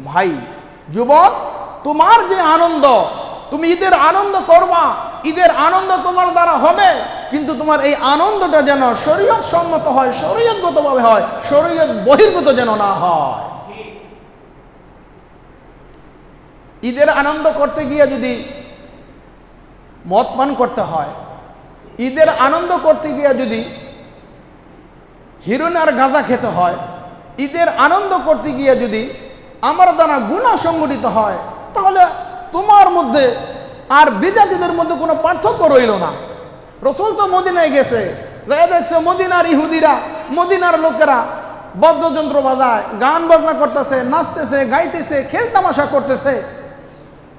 ভাই যুবক, তোমার যে আনন্দ, তুমি ঈদের আনন্দ করবা, ঈদের আনন্দ তোমার দ্বারা হবে, কিন্তু তোমার এই আনন্দটা যেন শরীয়ত সম্মত হয়, শরীয়তগতভাবে হয়, শরীয়ত বহির্গত যেন না হয়। ঈদের আনন্দ করতে গিয়ে যদি মদ পান করতে হয়, ঈদের আনন্দ করতে গিয়ে যদি হিরোইন আর গাঁজা খেতে হয়, ঈদের আনন্দ করতে গিয়ে যদি আমার দ্বারা গুনাহ সংগঠিত হয়, তাহলে তোমার মধ্যে আর বিজাতিদের মধ্যে কোনো পার্থক্য রইল না। রাসূল তো মদিনায় গেছে, দেখছে মদিনার ইহুদিরা, মদিনার লোকেরা বাদ্যযন্ত্র বাজায়, গান বাজনা করতেছে, নাচতেছে, গাইতেছে, খেল তামাশা করতেছে।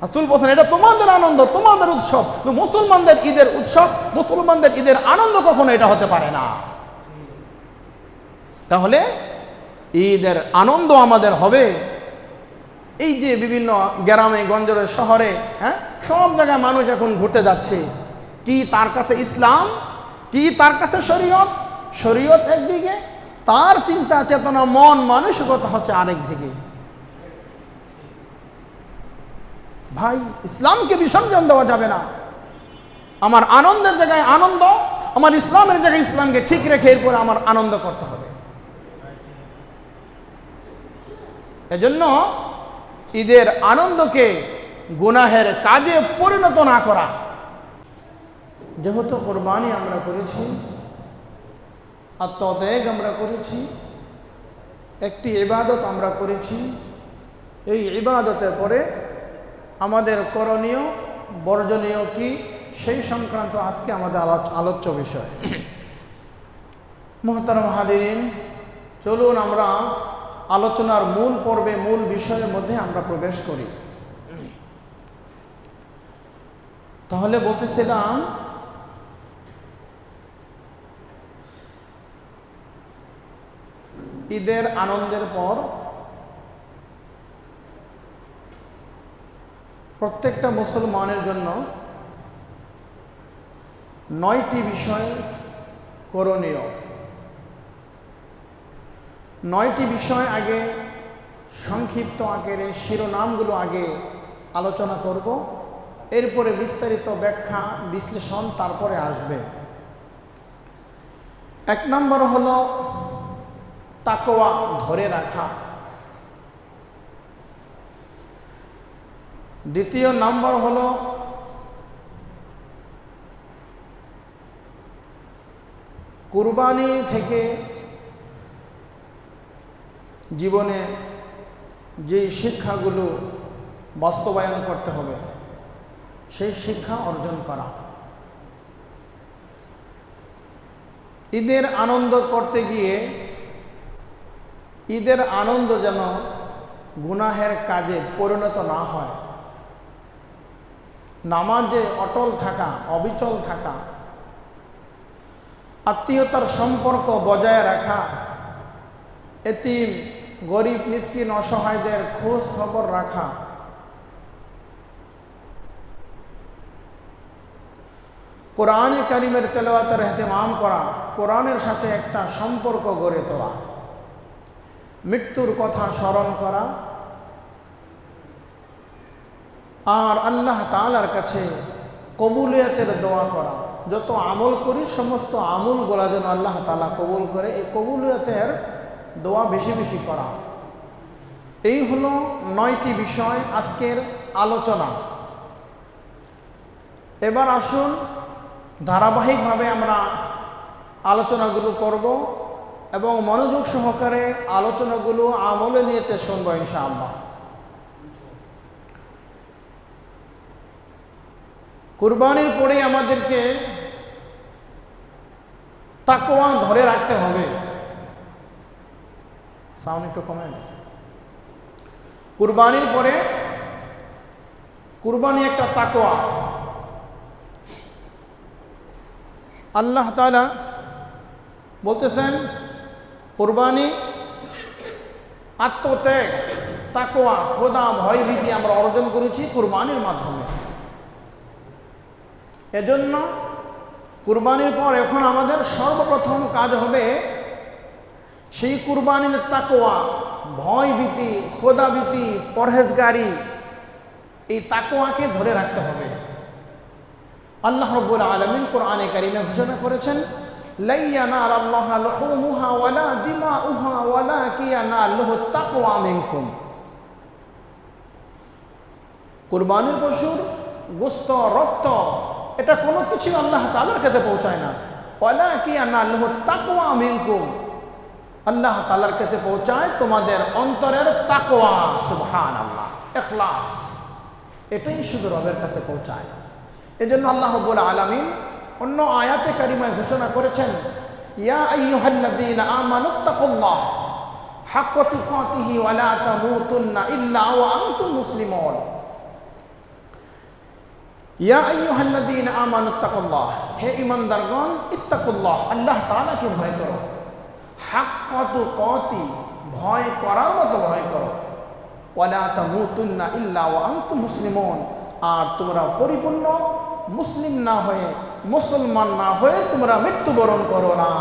রাসূল বলেন এটা তোমাদের আনন্দ, তোমাদের উৎসব। মুসলমানদের ঈদের উৎসব, মুসলমানদের ঈদের আনন্দ কখনো এটা হতে পারে না। তাহলে ঈদের আনন্দ আমাদের হবে। এই যে বিভিন্ন গ্রামে গঞ্জের শহরে, হ্যাঁ, সব জায়গায় মানুষ এখন ঘুরতে যাচ্ছে। কি তার কাছে ইসলাম, কি তার কাছে শরীয়ত। শরীয়ত একদিকে, তার চিন্তা চেতনা মন মানসিকতা হচ্ছে আরেক দিকে। ভাই, ইসলামকে বিসর্জন দেওয়া যাবে না। আমার আনন্দের জায়গায় আনন্দ, আমার ইসলামের জায়গায় ইসলামকে ঠিক রেখে এরপরে আমার আনন্দ করতে হবে। এজন্য ঈদের আনন্দকে গুনাহের কাজে পরিণত না করা। যেহেতু কোরবানি আমরা করেছি, আত্মত্যাগ আমরা করেছি, একটি ইবাদত আমরা করেছি, এই ইবাদতের পরে আমাদের করণীয় বর্জনীয় কি, সেই সংক্রান্ত আজকে আমাদের আলোচ্য বিষয়। মুহতারাম হাজিরিন, চলুন আমরা আলোচনার মূল পর্বে, মূল বিষয়ের মধ্যে আমরা প্রবেশ করি। তাহলে বলতেছিলাম, ঈদের আনন্দের পর প্রত্যেকটা মুসলমানের জন্য 9টি বিষয় করণীয়। 9টি বিষয় আগে সংক্ষিপ্ত আকারে শিরোনামগুলো আগে আলোচনা করব, এরপরে বিস্তারিত ব্যাখ্যা বিশ্লেষণ তারপরে আসবে। 1 নম্বর হলো তাকওয়া ধরে রাখা। 2 নম্বর হলো কুরবানি থেকে জীবনে যে শিক্ষাগুলো বাস্তবায়ন করতে হবে সেই শিক্ষা অর্জন করা। ঈদের আনন্দ করতে গিয়ে ঈদের আনন্দ যেন গুনাহের কাজে পরিণত না হয়। নামাজে অটল থাকা, অবিচল থাকা, আত্মীয়তার সম্পর্ক বজায় রাখা, এতিম গরিব মিসকিন অসহায়দের খোঁজ খবর রাখা, কোরআন কারীমের তেলাওয়াতের ইহতিমাম করা, কোরআনের সাথে একটা সম্পর্ক গড়ে তোলা, মৃত্যুর কথা স্মরণ করা, আর আল্লাহ তাআলার কাছে কবুলিয়তের দোয়া করা। যত আমল করি সমস্ত আমলগুলো যেন আল্লাহ তাআলা কবুল করে, এই কবুলিয়তের দোয়া বেশি বেশি করা। এই হলো 9টি বিষয় আজকের আলোচনা। এবার আসুন ধারাবাহিকভাবে আমরা আলোচনাগুলো করব এবং মনোযোগ সহকারে আলোচনাগুলো আমলে নিয়েতে শুনব ইনশাআল্লাহ। কুরবানির পরে আমাদেরকে তাকওয়া ধরে রাখতে হবে। সাউন্ড একটু কমে দেয়। কুরবানির পরে কুরবানি একটা তাকওয়া। আল্লাহ তাআলা বলতেছেন কুরবানি আত্মত্যাগ, তাকওয়া, খোদা ভয়ভীতি আমরা অর্জন করেছি কুরবানির মাধ্যমে। এজন্য কুরবানির পর এখন আমাদের সর্বপ্রথম কাজ হবে সেই কুরবানির তাকওয়া ভয়ভীতি, খোদাভীতি, পরহেজগারি, এই তাকওয়াকে ধরে রাখতে হবে। আল্লাহ রাব্বুল আলামিন কোরআনে কারিমে ঘোষণা করেছেন, লা ইয়ানালাল্লাহু লুহুমুহা ওয়ালা দিমাউহা ওয়ালাকিন ইয়ানালুহুত তাকওয়া মিনকুম। কুরবানির পশুর গোশত, রক্ত, এটা কোনো কিছু আল্লাহ তাআলার কাছে পৌঁছায় না। ওয়ালাকিন ইয়ানালুহুত তাকওয়া মিনকুম, আল্লাহ তাআলার কাছে পৌঁছায় তোমাদের অন্তরের তাকওয়া। সুবহানাল্লাহ, ইখলাস, এটাই শুধু রবের কাছে পৌঁছায়। এজন্য আল্লাহ রাব্বুল আলামিন অন্য আয়াতে কারিমায় ঘোষণা করেছেন, ইয়া আইয়ুহাল্লাযীনা আমানুত্তাকুল্লাহ হাক্কা তুকাতিহি ওয়া লা তামুতুন্না ইল্লা ওয়া আনতুম মুসলিমুন। ইয়া আইয়ুহাল্লাযীনা আমানুত্তাকুল্লাহ, হে ঈমানদারগণ, ইত্তাকুল্লাহ, আল্লাহ তাআলাকে ভয় করো। হাক্কা তুকাতি, ভয় করার মতো ভয় করো। ওয়া লা তামুতুন্না ইল্লা ওয়া আনতুম মুসলিমুন, আর তোমরা পরিপূর্ণ মুসলিম না হয়ে, মুসলমান না হয়ে তোমরা মৃত্যুবরণ করো না।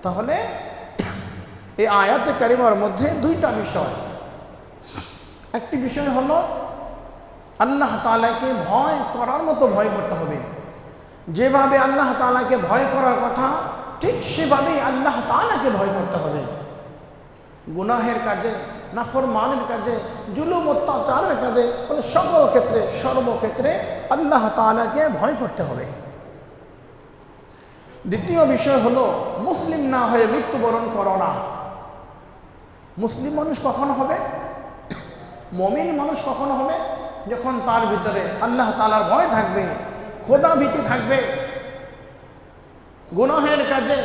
তাহলে এই আয়াতে কারিমার মধ্যে দুইটা বিষয়। একটি বিষয় হলো আল্লাহ তাআলাকে ভয় করার মতো ভয় করতে হবে। যেভাবে আল্লাহ তাআলাকে ভয় করার কথা, ঠিক সেভাবেই আল্লাহ তাআলাকে ভয় করতে হবে। গুনাহের কাজে, নাফরমানের কাজে, জুলুম অত্যাচারের কাজে, বলে সকল ক্ষেত্রে, সর্বক্ষেত্রে আল্লাহ তাআলাকে ভয় করতে হবে। দ্বিতীয় বিষয় হলো মুসলিম না হয়ে মৃত্যুবরণ করো না। মুসলিম মানুষ কখন হবে, মুমিন মানুষ কখন হবে? যখন তার ভিতরে আল্লাহ তাআলার ভয় থাকবে, খোদা ভীতি থাকবে। গুনাহের কাজে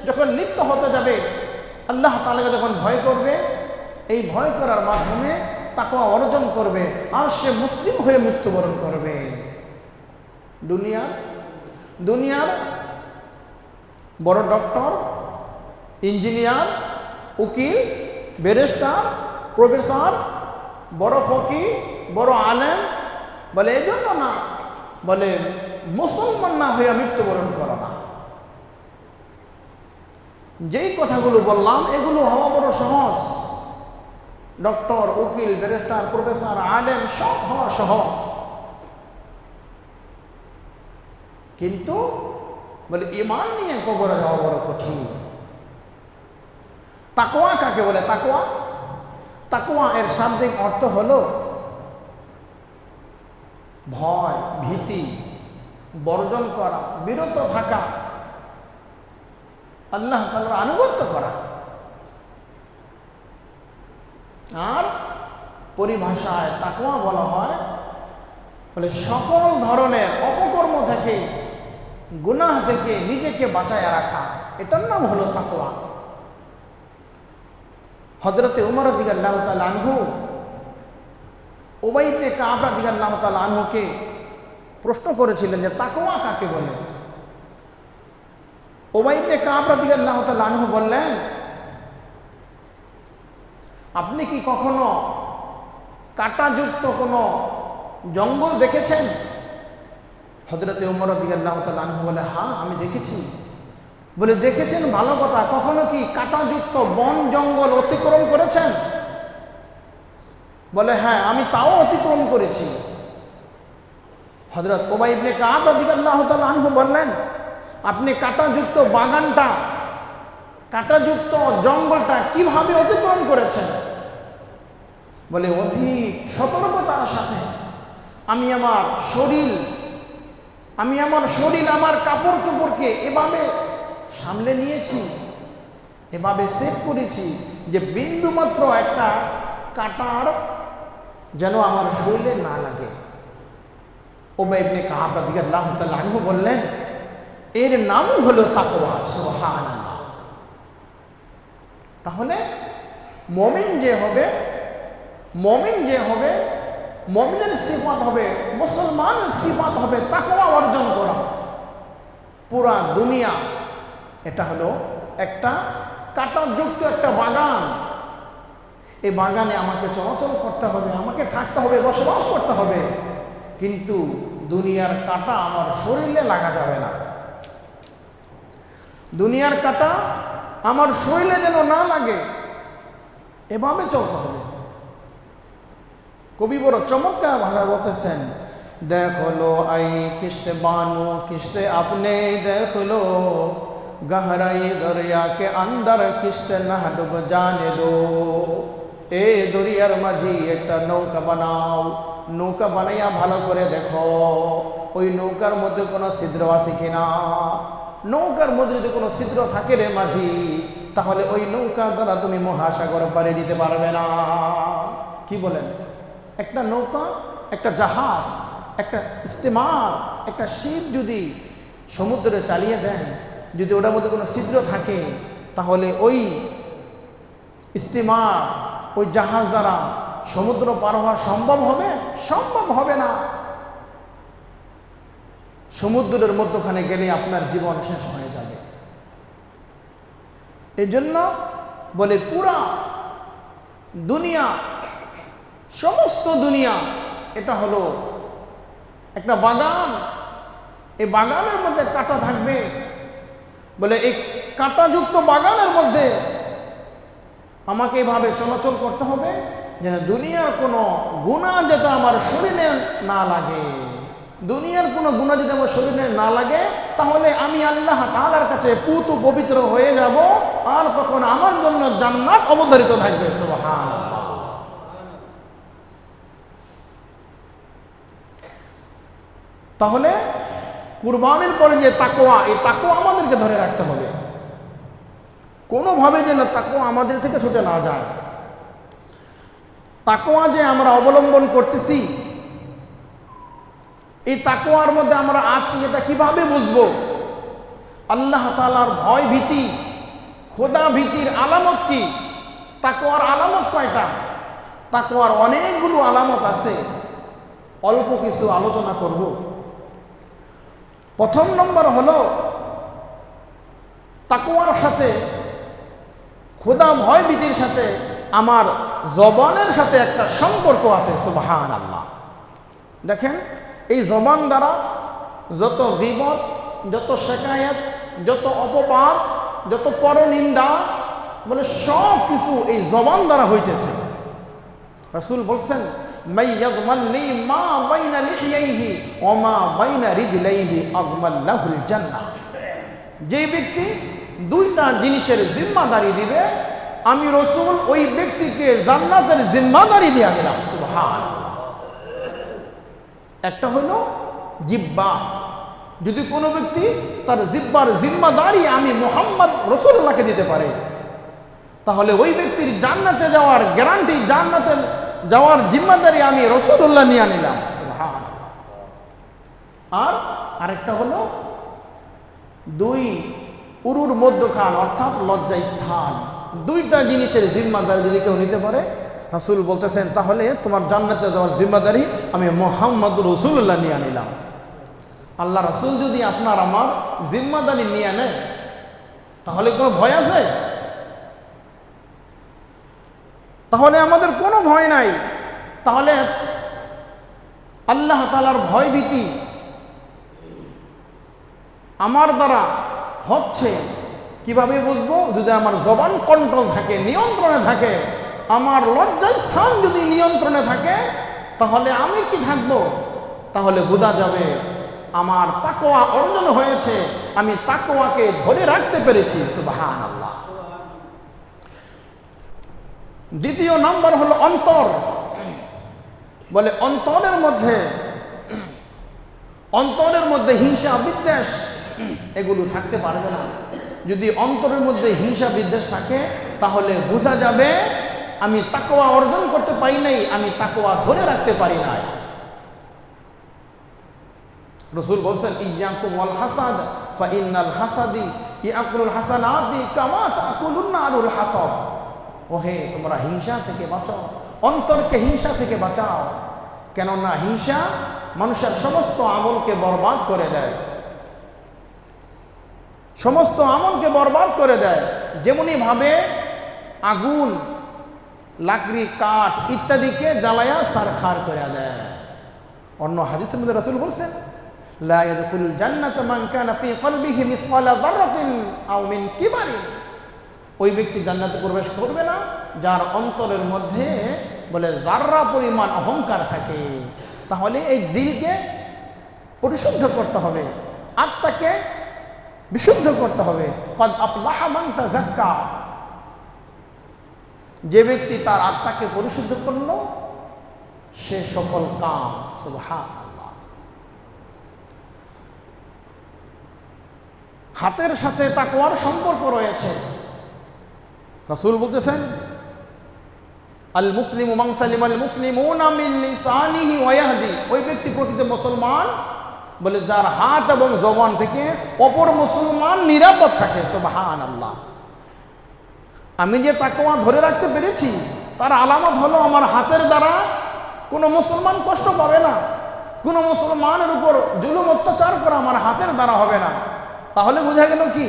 যখন লিপ্ত হতে যাবে, আল্লাহ তাআলাকে যখন ভয় করবে, এই ভয় করার মাধ্যমে তাকওয়া অর্জন করবে, আর সে মুসলিম হয়ে মৃত্যুবরণ করবে। দুনিয়ার বড় ডক্টর, ইঞ্জিনিয়ার, উকিল, ব্যারিস্টার, প্রফেসর, বড় ফকিহ, বড় আলেম, বলে এই জন্য না, বলে মুসলমান না হয়ে মৃত্যুবরণ করো না। যেই কথাগুলো বললাম এগুলো হওয়া বড় সহজ। ডক্টর, উকিল, ব্যারিস্টার, প্রফেসর, আলেম সব হওয়া সহজ, কিন্তু বলে ঈমান নিয়ে কবরে যাওয়া বড় কঠিন। তাকওয়া কাকে বলে? তাকওয়া এর শাব্দিক অর্থ হলো ভয়, ভীতি বর্জন করা, বিরত থাকা, আল্লাহ তাআলার আনুগত্য করা। আর পরিভাষায় তাকওয়া বলা হয় বলে সকল ধরনের অপকর্ম থেকে, গুনাহ থেকে নিজেকে বাঁচায় রাখা, এটার নাম হলো তাকওয়া। হযরতে উমর রাদিয়াল্লাহু তাআলা আনহু উবাই ইবনে কাব রাদিয়াল্লাহু তাআলা আনহুকে প্রশ্ন করেছিলেন যে তাকওয়া কাকে বলে। উবাই ইবনে কাব রাদিয়াল্লাহু তাআলা আনহু বললেন, আপনি কি কখনো কাঁটাযুক্ত কোনো জঙ্গল দেখেছেন? হযরতে উমর রাদিয়াল্লাহু তাআলা আনহু বলে, হ্যাঁ আমি দেখেছি। বলে দেখেছেন ভালো কথা, কখনো কি কাঁটাযুক্ত বন জঙ্গল অতিক্রম করেছেন? বলে হ্যাঁ আমি তাও অতিক্রম করেছি। হযরত উবাই ইবনে কাব রাদিয়াল্লাহু তাআলা আনহু বললেন, আপনি কাঁটাযুক্ত বাগানটা, কাঁটাযুক্ত জঙ্গলটা কিভাবে অতিক্রম করেছেন? বলে অধিক সতর্কতার সাথে আমি আমার শরীর, আমার কাপড় চোপড়কে এভাবে সামলে নিয়েছি, এভাবে সেভ করেছি যে বিন্দু মাত্র একটা কাঁটার যেন আমার শরীরে না লাগে। উবাই ইবনে কাব রাদিয়াল্লাহু তাআলা আনহু বললেন, এর নামই হলো তাকওয়া। সুবহানাল্লাহ। তাহলে মুমিন যে হবে, মুমিনের সিফাত হবে, মুসলমানের সিফাত হবে তাকওয়া অর্জন করা। পুরা দুনিয়া এটা হলো একটা কাঁটাযুক্ত একটা বাগান। এই বাগানে আমাকে চলাচল করতে হবে, আমাকে থাকতে হবে, বসবাস করতে হবে, কিন্তু দুনিয়ার কাঁটা আমার শরীরে লাগা যাবে না। দুনিয়ার কাঁটা আমার শরীরে যেন না লাগে, এভাবে চলতে হবে। কবি বড় চমৎকার ভাষায় বলতেছেন, দেখো লো আই কিস্তে বানু কিস্তে আপনি দেখলো গহরাই দরিয়া কে আন্দার কিস্তে না ডুব জানে দো। এ দরিয়ার মাঝি একটা নৌকা বানাও, নৌকা বানাইয়া ভালো করে দেখো ওই নৌকার মধ্যে কোনো ছিদ্র আছে কিনা। নৌকার মধ্যে যদি কোনো ছিদ্র থাকে রে মাঝি, তাহলে ওই নৌকা দ্বারা তুমি মহাসাগর পাড়ি দিতে পারবে না। কি বলেন? একটা নৌকা, একটা জাহাজ, একটা স্টিমার, একটা শিপ যদি সমুদ্রে চালিয়ে দেন, যদি ওটার মধ্যে কোনো ছিদ্র থাকে, তাহলে ওই স্টিমার, ওই জাহাজ দ্বারা সমুদ্র পার হওয়া সম্ভব হবে? সম্ভব হবে না। সমুদ্রের মধ্যখানে গেলে আপনার জীবন শেষ হয়ে যাবে। এই জন্য বলে পুরা দুনিয়া, সমস্ত দুনিয়া এটা হলো একটা বাগান। এই বাগানের মধ্যে কাঁটা থাকবে। বলে এই কাঁটাযুক্ত বাগানের মধ্যে আমাকে এভাবে চলাচল করতে হবে যেন দুনিয়ার কোনো গুনাহ যাতে আমার শরীরে না লাগে। দুনিয়ার কোনো গুনাহ যদি আমার শরীরে না লাগে, তাহলে আমি আল্লাহ তাআলার কাছে পুত পবিত্র হয়ে যাব, আর তখন আমার জন্য জান্নাত অবধারিত থাকবে। সুবহানাল্লাহ। তাহলে কুরবানির পরে যে তাকওয়া, এই তাকওয়া আমাদেরকে ধরে রাখতে হবে। কোনোভাবে যেন তাকওয়া আমাদের থেকে ছুটে না যায়। তাকওয়া যে আমরা অবলম্বন করতেছি, এই তাকওয়ার মধ্যে আমরা আছি, এটা কিভাবে বুঝবো? আল্লাহ তাআলার ভয় ভীতি, খোদা ভীতির আলামত কি? তাকওয়ার আলামত কয়টা? তাকওয়ার অনেকগুলো আলামত আছে, অল্প কিছু আলোচনা করব। প্রথম নম্বর হলো, তাকওয়ার সাথে, খোদা ভয় ভীতির সাথে আমার জবানের সাথে একটা সম্পর্ক আছে। সুবহানাল্লাহ। দেখেন, এই জবান দ্বারা যত গীবত, যত শিকায়াত, যত অপবাদ, যত পরনিন্দা, বলে সব কিছু এই জবান দ্বারা হইতেছে। রাসূল বলছেন, মাই ইয়াযমাননি মা বাইনা লিহিয়াইহি ওয়া মা বাইনা রিজলাইহি আযমাল্লাহুল জান্নাহ। যে ব্যক্তি দুইটা জিনিসের জিম্মাদারি দিবে, আমি রাসূল ওই ব্যক্তিকে জান্নাতের জিম্মাদারি দিয়ে দিলাম। সুবহানাল্লাহ। একটা হলো জিহ্বা। যদি কোনো ব্যক্তি তার জিহ্বার জিম্মাদারি আমি মুহাম্মদ রাসূলুল্লাহকে দিতে পারে, তাহলে ওই ব্যক্তির জান্নাতে যাওয়ার গ্যারান্টি, জান্নাতে যাওয়ার জিম্মাদারি আমি রাসূলুল্লাহ নিয়ে নিলাম। সুবহানাল্লাহ। আর আরেকটা হলো দুই উরুর মধ্যখান, অর্থাৎ লজ্জা স্থান, দুইটা জিনিসের জিম্মাদারি যদি কেউ নিতে পারে, রাসূল বলতেছেন তাহলে তোমার জান্নাতে যাওয়ার জিম্মাদারি আমি মুহাম্মদ রাসূলুল্লাহ নিয়ে নিলাম। আল্লাহ রাসূল যদি আপনার আমার জিম্মাদারি নিয়ে নেয়, তাহলে কোনো ভয় আছে? তাহলে আমাদের কোনো ভয় নাই। তাহলে আল্লাহ তাআলার ভয় ভীতি আমার দ্বারা হচ্ছে কিভাবে বুঝবো? যদি আমার জবান কন্ট্রোল থাকে, নিয়ন্ত্রণে থাকে, আমার লজ্জাস্থান যদি নিয়ন্ত্রণে থাকে, তাহলে আমি কি থাকবো? তাহলে বোঝা যাবে আমার তাকওয়া অর্জন হয়েছে, আমি তাকওয়াকে ধরে রাখতে পেরেছি। সুবহানাল্লাহ। দ্বিতীয় নাম্বার হলো অন্তর। বলে অন্তরের মধ্যে হিংসা বিদ্বেষ এগুলো থাকতে পারবে না। যদি অন্তরের মধ্যে হিংসা বিদ্বেষ থাকে, তাহলে বোঝা যাবে আমি তাকওয়া অর্জন করতে পারি নাই, আমি তাকওয়া ধরে রাখতে পারি নাই। রাসূল বলেন, ইয়াকুম ওয়াল হাসাদ ফা ইন্নাল হাসাদি ইয়াকুলুল হাসানাতি কামা তাকুলুন নারুল হাতাব। ওহে, তোমরা হিংসা থেকে বাঁচাও, অন্তরকে হিংসা থেকে বাঁচাও, কেননা হিংসা মানুষের সমস্ত আমলকে বরবাদ করে দেয়, সমস্ত আমলকে বরবাদ করে দেয়। যেমনি ভাবে আগুন, লাকড়ি, কাঠ ইত্যাদিকে জ্বালায়া সারখার করে দেয়। অন্য হাদিসের মধ্যে রাসূল বলেছেন, লা ইয়াদখুলুল জান্নাতা মান কানা ফি কলবিহি মিসকালা যাররাতিন আও মিন কিবারিন। ওই ব্যক্তি জান্নাতে প্রবেশ করবে না যার অন্তরের মধ্যে বলে যাররা পরিমাণ অহংকার থাকে। তাহলে এই দিলকে পরিশুদ্ধ করতে হবে, আত্মাকে বিশুদ্ধ করতে হবে। ক্বাদ আফলাহা মান তাযাক্কা, যে ব্যক্তি তার আত্মাকে পরিশুদ্ধ করল সে সফল কাম। সুবহানাল্লাহ। হাতের সাথে তাকওয়ার সম্পর্ক রয়েছে। রাসূল বলতেছেন, আল মুসলিমু মান সালিমাল মুসলিমুনা মিন লিসানিহি ওয়া ইয়াহদি, ওই ব্যক্তি প্রকৃত মুসলমান বলে যার হাত এবং জবান থেকে অপর মুসলমান নিরাপদ থাকে। সুবহানাল্লাহ। আমি যে তাকওয়া ধরে রাখতে পেরেছি তার আলামত হলো আমার হাতের দ্বারা কোনো মুসলমান কষ্ট পাবে না, কোনো মুসলমানের উপর জুলুম অত্যাচার করা আমার হাতের দ্বারা হবে না। তাহলে বোঝা গেল কি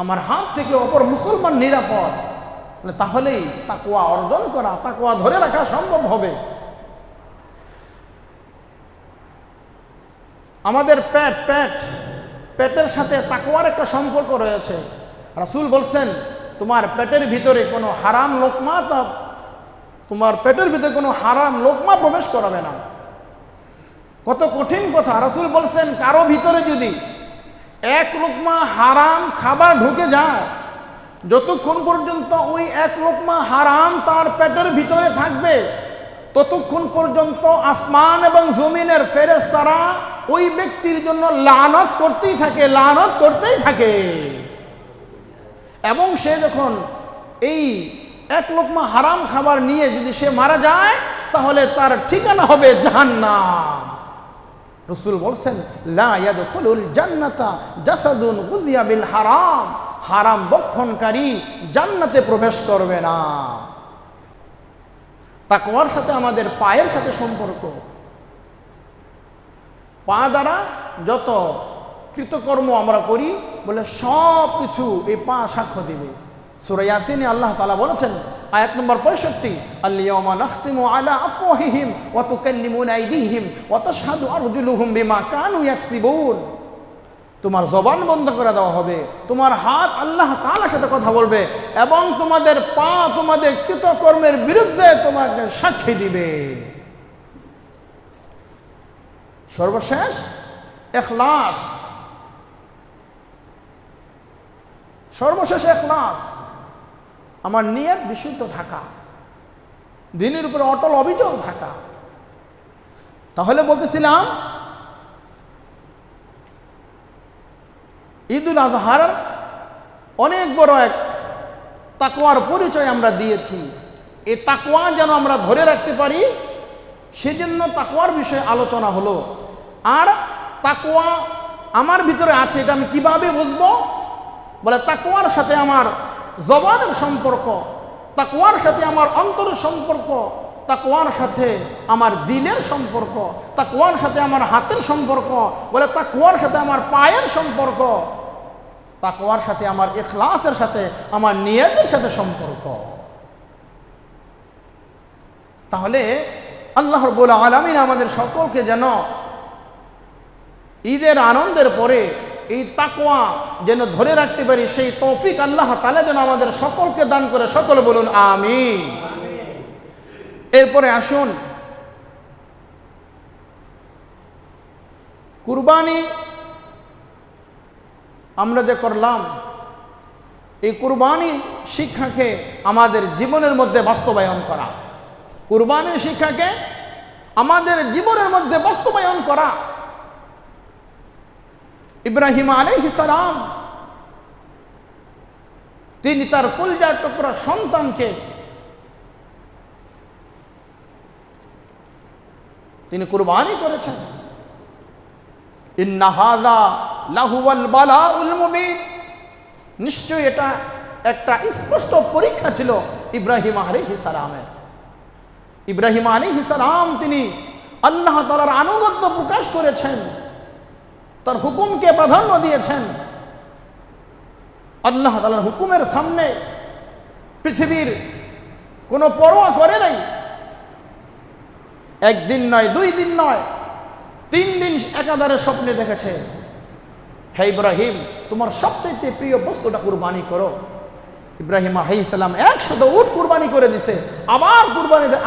আমার হাত থেকে অপর মুসলমান নিরাপদ। তাহলেই তাকওয়া অর্জন করা, তাকওয়া ধরে রাখা সম্ভব হবে। আমাদের পেটের সাথে তাকওয়ার একটা সম্পর্ক রয়েছে। রাসূল বলছেন, তোমার পেটের ভিতরে কোনো হারাম লোকমা প্রবেশ করাবে না। কত কঠিন কথা। রাসূল বলছেন, কারো ভিতরে যদি এক লোকমা হারাম খাবার ঢুকে যায়, যতক্ষণ পর্যন্ত ওই এক লোকমা হারাম তার পেটের ভিতরে থাকবে ততক্ষণ পর্যন্ত আসমান এবং জমিনের ফেরেশতারা ওই ব্যক্তির জন্য লানত করতেই থাকে। এবং সে যখন এই এক লোকমা হারাম খাবার নিয়ে যদি সে মারা যায় তাহলে তার ঠিকানা হবে জাহান্নাম। রাসূল বলছেন, লা ইয়াদখুলুল জান্নাতা জাসাদুন গুযিয়া বিল হারাম, হারাম ভক্ষণকারী জান্নাতে প্রবেশ করবে না। তাকওয়ার সাথে আমাদের পায়ের সাথে সম্পর্ক। পা দ্বারা যত কৃতকর্ম আমরা করি বলে সব কিছু এই পা সাক্ষ্য দিবে। সূরা ইয়াসিনে আল্লাহ তাআলা বলেছেন, আয়াত নম্বর 65, আল-ইয়াওমা নাখতিমু আলা আফওয়াহিহিম ওয়া তুকাল্লিমুনা আইদিহিম ওয়া তাশহাদু আরজুলুহুম বিমা কানু ইয়াকসিবুন। তোমার জবান বন্ধ করে দেওয়া হবে, তোমার হাত আল্লাহ তাআলার সাথে কথা বলবে এবং তোমাদের পা তোমাদের কৃতকর্মের বিরুদ্ধে তোমাকে সাক্ষী দিবে। সর্বশেষ ইখলাস। আমার নিয়ত বিশুদ্ধ থাকা, দিনের উপরে অটল অবিচল থাকা। তাহলে বলতেছিলাম ঈদুল আজহার অনেক বড় এক তাকওয়ার পরিচয় আমরা দিয়েছি। এই তাকওয়া যেন আমরা ধরে রাখতে পারি সেজন্য তাকওয়ার বিষয়ে আলোচনা হলো। আর তাকওয়া আমার ভিতরে আছে এটা আমি কিভাবে বুঝবো? বলে তাকওয়ার সাথে আমার জবানের সম্পর্ক, তাকওয়ার সাথে আমার অন্তরের সম্পর্ক, তাকওয়ার সাথে আমার দিলের সম্পর্ক, তাকওয়ার সাথে আমার হাতের সম্পর্ক, বলে তাকওয়ার সাথে আমার পায়ের সম্পর্ক, তাকওয়ার সাথে আমার ইখলাসের সাথে আমার নিয়তের সাথে সম্পর্ক। তাহলে আল্লাহ রাব্বুল আলামিন আমাদের সকলকে যেন ঈদের আনন্দের পরে এই তাকওয়া যেন ধরে রাখতে পারি সেই তৌফিক আল্লাহ তাআলা যেন আমাদের সকলকে দান করে। সকলে বলুন আমিন। এরপরে আসুন, কুরবানি আমরা যে করলাম, এই কুরবানি শিক্ষাকে আমাদের জীবনের মধ্যে বাস্তবায়ন করা, কুরবানির শিক্ষাকে আমাদের জীবনের মধ্যে বাস্তবায়ন করা। ইব্রাহিম আলাইহিস সালাম তিনি তার কলিজার টুকরা সন্তানকে তিনি কুরবানি করেছেন। ইন্না হাযা লাহুয়াল বালাউল মুবিন, নিশ্চয়ই এটা একটা স্পষ্ট পরীক্ষা ছিল ইব্রাহিম আলাইহিস সালামের। ইব্রাহিম আলাইহিস সালাম তিনি আল্লাহ তাআলার আনুগত্য প্রকাশ করেছেন, তার হুকুমকে প্রাধান্য দিয়েছেন। আল্লাহ তাআলার হুকুমের সামনে পৃথিবীর কোনো পরোয়া করে নাই। একদিন নয়, 2 দিন নয়, 3 দিন একাধারে স্বপ্নে দেখেছে, হে ইব্রাহিম তোমার সবচেয়ে প্রিয় বস্তুটা কুরবানি করো। ইব্রাহিম আলাইহিস সালাম 100 উট কুরবানি করে দিছে,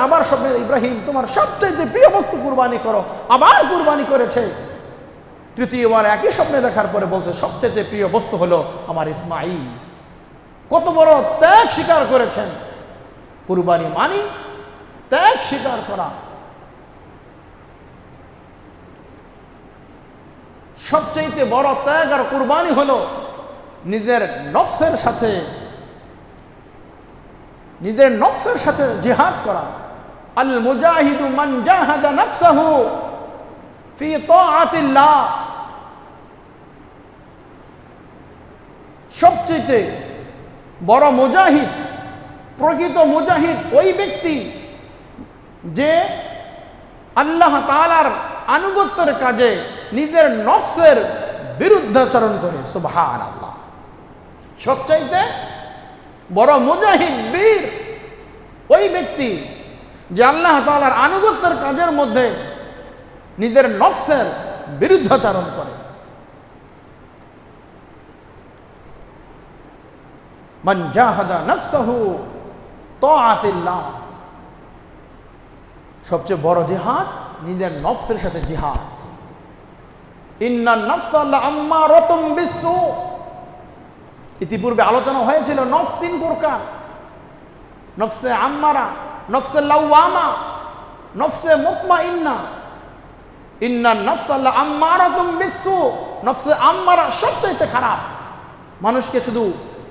আবার স্বপ্নে ইব্রাহিম তোমার সবচেয়ে প্রিয় বস্তু কুরবানি করো, আবার কুরবানি করেছে। তৃতীয়বার একই স্বপ্নে দেখার পরে বলছে সবচেয়ে প্রিয় বস্তু হলো আমার ইসমাঈল। কত বড় ত্যাগ স্বীকার করেছেন। কুরবানি মানি ত্যাগ স্বীকার করা। সবচেয়ে বড় ত্যাগ আর কুরবানি হলো নিজের নফসের সাথে জিহাদ করা। আল মুজাহিদু মান জাহাদা নাফসাহু ফি তাআতিল্লাহ। সবচেয়ে বড় মুজাহিদ, প্রকৃত মুজাহিদ ওই ব্যক্তি যে আল্লাহ তাআলার আনুগত্যের কাজে নিজের নফসের বিরুদ্ধাচরণ করে। সুবহানাল্লাহ। সবচাইতে বড় মুজাহিদ, বীর ওই ব্যক্তি যে আল্লাহ তাআলার আনুগত্যের কাজের মধ্যে নিজের নফসের বিরুদ্ধাচরণ করে। মান জাহাদা নাফসাহু তাআতিল্লাহ। সবচেয়ে বড় জিহাদ নিজের নফসের সাথে জিহাদ। ইন্নান নাফসা লাআম্মারাতুম বিসসু। ইতিপূর্বে আলোচনা হয়েছিল নফস 3 প্রকার: নফসে আম্মারা, নফসে লাওয়ামা, নফসে মুতমাইন্না। ইন্নান নাফসা লাআম্মারাতুম বিসসু। নফসে আম্মারা সবচেয়ে খারাপ, মানুষকে শুধু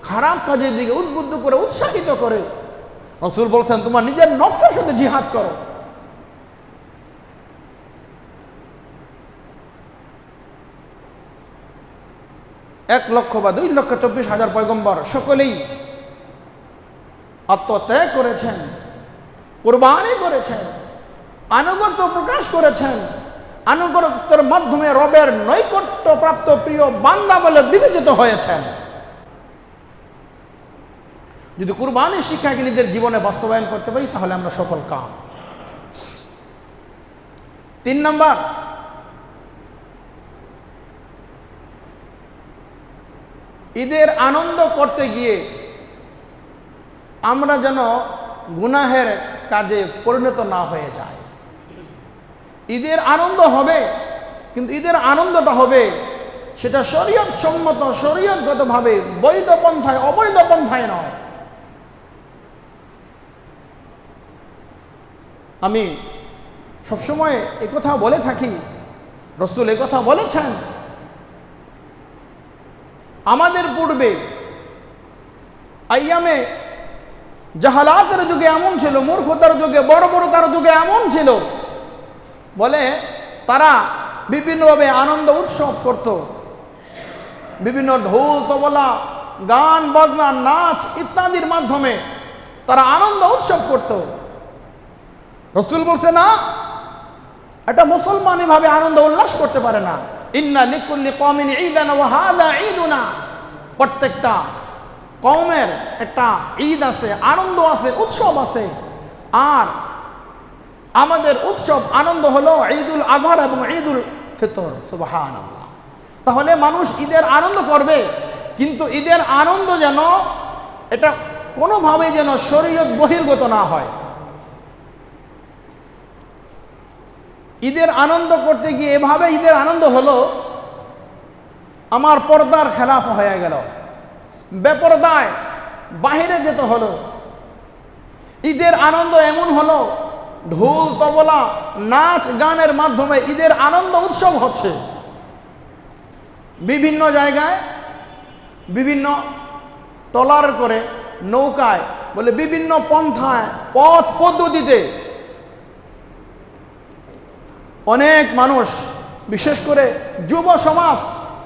খারাপ কাজের দিকে উদ্বুদ্ধ করে, উৎসাহিত করে। রাসূল বলছেন তোমার নিজের নফসের সাথে জিহাদ করো। এক লক্ষ বা 2,24,000 পয়গম্বর সকলেই আত্মত্যাগ করেছেন, কুরবানি করেছেন, আনুগত্য প্রকাশ করেছেন, আনুগত্যের মাধ্যমে রবের নৈকট্য প্রাপ্ত প্রিয় বান্দা বলে বিবেচিত হয়েছেন। যদি কুরবানির শিক্ষাকে নিজের জীবনে বাস্তবায়ন করতে পারি তাহলে আমরা সফল কাম। 3 নাম্বার, ঈদের আনন্দ করতে গিয়ে আমরা যেন গুনাহের কাজে পরিণত না হয়ে যায়। ঈদের আনন্দ হবে, কিন্তু ঈদের আনন্দটা হবে সেটা শরীয়ত সম্মত, শরীয়তগতভাবে, বৈধ পন্থায়, অবৈধ পন্থায় নয়। আমি সবসময় একথা বলে থাকি, রাসূল একথা বলেছেন, আমাদের পূর্বে আইয়ামে জাহালাতের যুগে এমন ছিল, মূর্খতার যুগে, বর্বরতার যুগে এমন ছিল, বলে তারা বিভিন্নভাবে আনন্দ উৎসব করত, বিভিন্ন ঢোল তবলা, গান বাজনা, নাচ ইত্যাদির মাধ্যমে তারা আনন্দ উৎসব করত। রাসূল বলছে না, এটা মুসলমান এভাবে আনন্দ উল্লাস করতে পারে না। ইন্না লিকুল্লি কওমিন ঈদান ওয়া হাযা ঈদুনা। প্রত্যেকটা কওমের একটা ঈদ আছে, আনন্দ আছে, উৎসব আছে। আর আমাদের উৎসব আনন্দ হলো ঈদুল আযহা এবং ঈদুল ফিতর। সুবহানাল্লাহ। তাহলে মানুষ ঈদের আনন্দ করবে, কিন্তু ঈদের আনন্দ যেন এটা কোনোভাবে যেন শরীয়ত বহির্গত না হয়। ঈদের আনন্দ করতে গিয়ে এভাবে ঈদের আনন্দ হলো, আমার পর্দার খেলাফ হয়ে গেল, বেপরদায় বাহিরে যেতে হলো। ঈদের আনন্দ এমন হলো, ঢোল তবলা নাচ গানের মাধ্যমে ঈদের আনন্দ উৎসব হচ্ছে। বিভিন্ন জায়গায় বিভিন্ন ট্রলার করে, নৌকায়, বলে বিভিন্ন পন্থায়, পথ পদ্ধতিতে অনেক মানুষ, বিশেষ করে যুব সমাজ,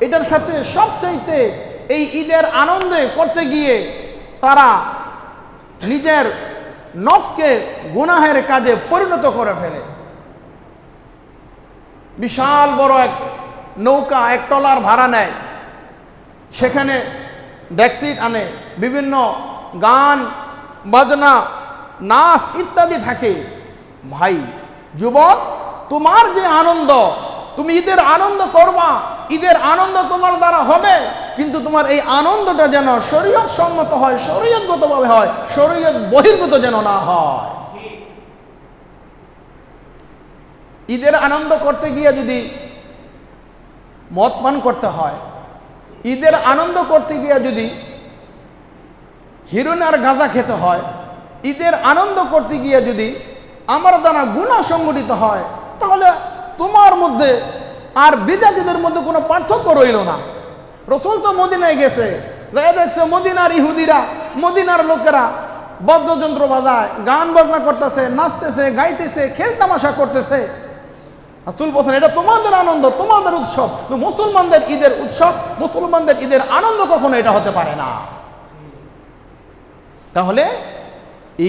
এটার সাথে সবচাইতে এই ঈদের আনন্দে করতে গিয়ে তারা নিজের নফসকে গুনাহের কাজে পরিণত করে ফেলে। বিশাল বড় এক নৌকা, এক ট্রলার ভাড়া নেয়, সেখানে ডেকসিট আনে, বিভিন্ন গান বাজনা নাচ ইত্যাদি থাকে। ভাই যুবক, তোমার যে আনন্দ, তুমি ঈদের আনন্দ করবা, ঈদের আনন্দ তোমার দ্বারা হবে, কিন্তু তোমার এই আনন্দটা যেন শরীয়ত সম্মত হয়, শরীয়তগতভাবে হয়, শরীয়ত বহির্ভূত যেন না হয়। ঈদের আনন্দ করতে গিয়ে যদি মদ পান করতে হয়, ঈদের আনন্দ করতে গিয়ে যদি হিরোইন আর গাঁজা খেতে হয়, ঈদের আনন্দ করতে গিয়ে যদি আমার দ্বারা গুনাহ সংগঠিত হয়, তাহলে তোমার মধ্যে আর বিজাতিদের মধ্যে কোনো পার্থক্য রইল না। রসুল তো মদিনায় গেছে, দেখছে মদিনার ইহুদিরা, মদিনার লোকেরা বাদ্যযন্ত্র বাজায়, গান বাজনা করতেছে, নাচতেছে, গাইতেছে, খেল তামাশা করতেছে। রাসূল বলেন এটা তোমাদের আনন্দ, তোমাদের উৎসব। মুসলমানদের ঈদের উৎসব, মুসলমানদের ঈদের আনন্দ কখনো এটা হতে পারে না। তাহলে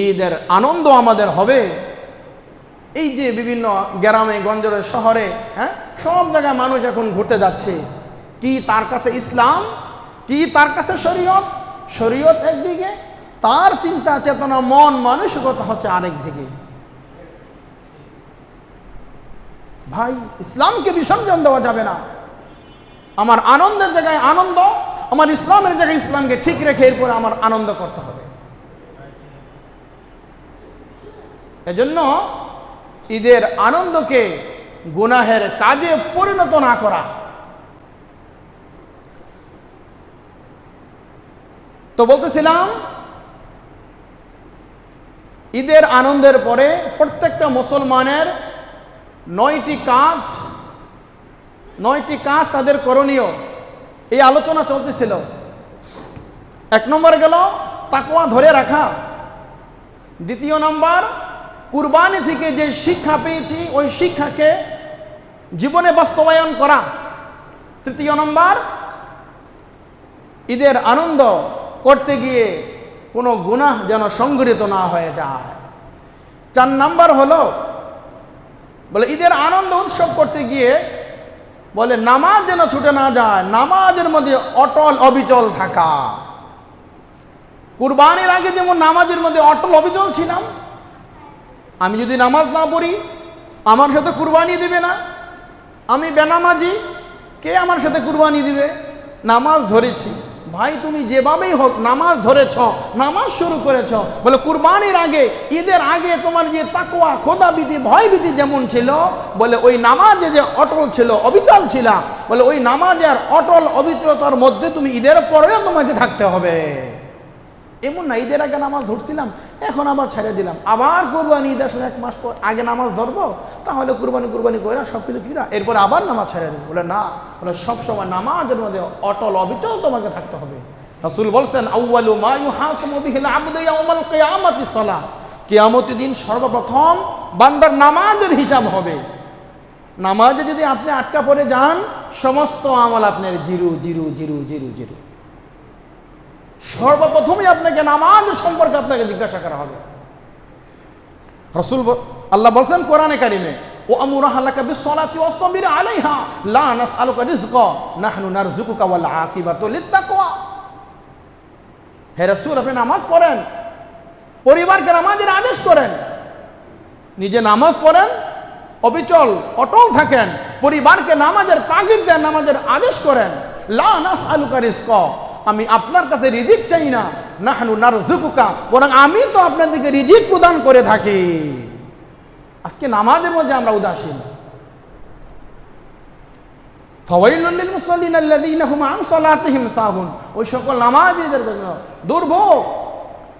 ঈদের আনন্দ আমাদের হবে। এই যে বিভিন্ন গ্রামে গঞ্জের শহরে, হ্যাঁ, সব জায়গায় মানুষ এখন ঘুরতে যাচ্ছে। কি তার কাছে ইসলাম, কি তার কাছে শরীয়ত। শরীয়ত একদিকে, তার চিন্তা চেতনা মন মানসিকতা হচ্ছে আরেক দিকে। ভাই, ইসলামকে বিসর্জন দেওয়া যাবে না। আমার আনন্দের জায়গায় আনন্দ, আমার ইসলামের জায়গায় ইসলামকে ঠিক রেখে এরপরে আমার আনন্দ করতে হবে। এজন্য ঈদের আনন্দকে গুনাহের কাজে পরিণত না করা। তো বলতেছিলাম, ঈদের আনন্দের পরে প্রত্যেকটা মুসলমানের 9টি কাজ তাদের করণীয়, এই আলোচনা চলতেছিল। 1 নম্বর গেল তাকওয়া ধরে রাখা। 2 নম্বর, কুরবানি থেকে যে শিক্ষা পেয়েছি ওই শিক্ষাকে জীবনে বাস্তবায়ন করা। 3 নম্বর, ঈদের আনন্দ করতে গিয়ে কোনো গুনাহ যেন সংঘটিত না হয়ে যায়। 4 নম্বর হলো বলে ঈদের আনন্দ উৎসব করতে গিয়ে বলে নামাজ যেন ছুটে না যায়, নামাজের মধ্যে অটল অবিচল থাকা। কুরবানির আগে যেমন নামাজের মধ্যে অটল অবিচল ছিলাম, আমি যদি নামাজ না পড়ি আমার সাথে কুরবানি দিবে না, আমি বেনামাজি, কে আমার সাথে কুরবানি দিবে? নামাজ ধরেছি, ভাই তুমি যেভাবেই হোক নামাজ ধরেছ, নামাজ শুরু করেছ, বলে কুরবানির আগে, ঈদের আগে তোমার যে তাকওয়া, খোদাভীতি, ভয়ভীতি যেমন ছিল, বলে ওই নামাজে যে অটল ছিল, অবিচল ছিল, বলে ওই নামাজের অটল অবিচলতার মধ্যে তুমি ঈদের পরেও তোমাকে থাকতে হবে। এমন না ঈদের আগে নামাজ ধরছিলাম, এখন আবার ছেড়ে দিলাম, আবার কুরবানি ঈদ আসলে 1 মাস পর আগে নামাজ ধরবো, তাহলে কুরবানি করে সব কিছু ঠিক না, এরপর আবার নামাজ ছেড়ে দেবো। বলে না, বলে সবসময় নামাজের মধ্যে অটল অবিচল তোমাকে থাকতে হবে। রাসূল বলছেন আউয়ালু মা ইউহাসাবু বিহিল আবদু ইয়াউমাল কিয়ামাতিস সালাহ, কিয়ামতের দিন সর্বপ্রথম বান্দার নামাজের হিসাব হবে। নামাজে যদি আপনি আটকা পড়ে যান, সমস্ত আমল আপনার zero zero zero zero zero. সর্বপ্রথমে আপনাকে নামাজ সম্পর্কে আপনাকে জিজ্ঞাসা করা হবে। রাসূল আল্লাহ বলছেন কোরআনে কারিমে, ও আমুরাহালাকা বিসসালাতি ওয়াসতাবির আলাইহা লা নাসআলুকা রিজকা নাহনু নারযুকুকা ওয়াল আকিবাতু লিত্তাকওয়া। হে রাসূল, আপনি নামাজ পড়েন, পরিবারকে নামাজের আদেশ করেন, নিজে নামাজ পড়েন, অবিচল অটল থাকেন, পরিবারকে নামাজের তাগিদ দেন, নামাজের আদেশ করেন। লা নাসআলুকা রিজকা, আমি আপনার কাছে রিজিক চাই না, নাহনু নারযুকুকা, বরং আমি তো আপনাদেরকে রিজিক প্রদান করে থাকি। আজকে নামাজের মধ্যে আমরা উদাসীন। ফাওয়াইলুল লিল মুসাল্লিন আল্লাযীনা হুম আন সালাতিহিম সাহুন, ওই সকল নামাজীদের জন্য দুর্ভোগ